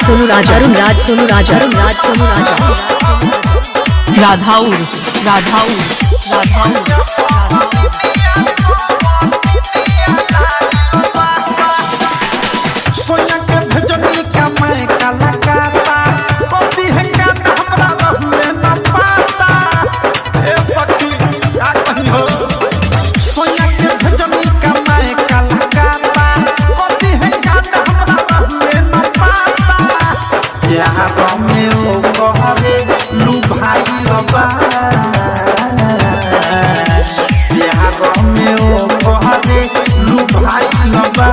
सोनू राजा, अरुण राज सोनू राजा, अरुण राज सोनू राजा, राधाउर राधाउर राधाउर सोया के भजनी का मैं काला काता कोती है का हमरा रहले न पाता ए सखी आ कहियो सोया के भजनी का मैं काला काता कोती है का हमरा रहले न पाता यार में ओ कहरे लू भाई लबा यार में ओ कहरे लू भाई लबा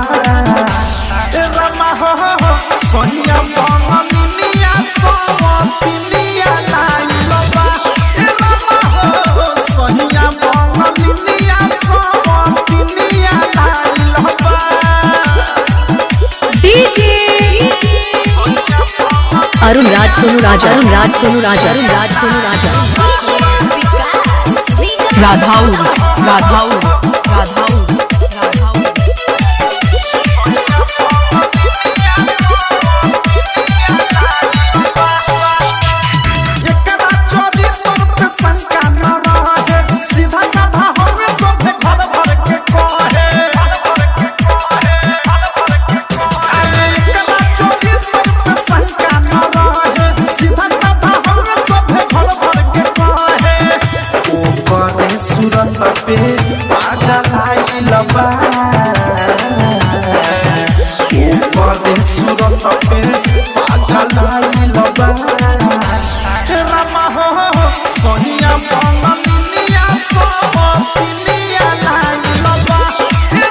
सोनिया बंगनिया सोवतिनिया लाइलबा रामा हो सोनिया बंगनिया सोवतिनिया लाइलबा डीजे अरुण राज सोनू राजा, अरुण राज सोनू राजा, अरुण राज सोनू राजा, राधाउर राधाउर राधाउर सूरत पे पागल आइलबा ऊपर सूरत पे पागल आइलबा रामा हो सोनिया बंगनिया सोवतिनिया लाइलबा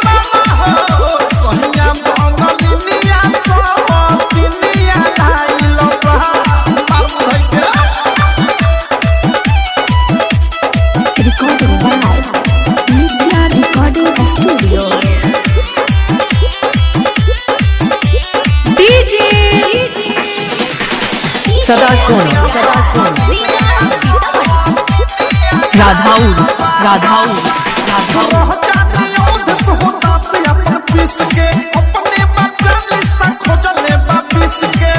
रामा हो सोनिया बंगनिया सोवतिनिया लाइलबा बाबू भाई Recording by Nitya Recording Studio. DJ सदा सोनी, सदा सोनी, राधाउर राधाउर राधाउर के अपने बच्चा लिसा खोजले बापिस के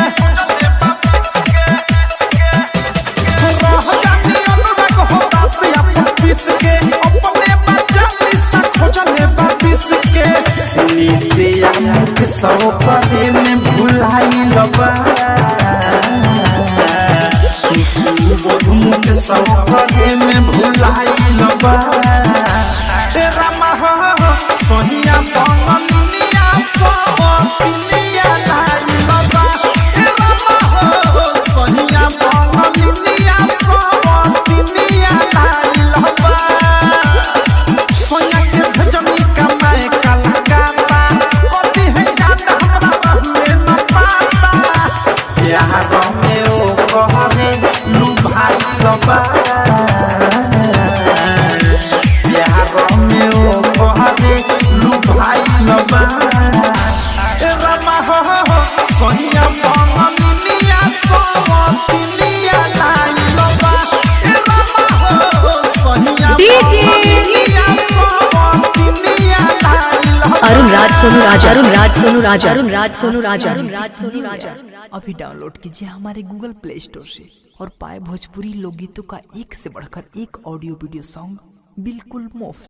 के अपने बच्चा लिसा खोजले बापिस के नीतिया मुख सौ परे में भुलाई लबा सुबोध मुख सौ परे में भुलाई लबा रामा हो सोनिया बंगनिया सोवतिनिया लाइलबा रामा हो सोनिया बंगनिया सोवतिनिया लाइलबा सोया के भजनी का मैं काला काता कोती है का हमरा रहले न पाता यार में ओ कहरे लू भाई लबा यार में ओ कहरे लू भाई लबा रामा हो सोनिया बंगनिया सोवतिनिया लाइलबा रामा हो सोनिया बंगनिया सोवतिनिया लाइलबा अरुण राज सोनू राजा, अरुण राज सोनू राजा, अरुण राज सोनू राजा, अरुण राज सोनू राजा। अभी डाउनलोड कीजिए हमारे गूगल प्ले स्टोर से और पाए भोजपुरी लोकगीतों का एक से बढ़कर एक ऑडियो वीडियो सॉन्ग बिल्कुल मुफ्त।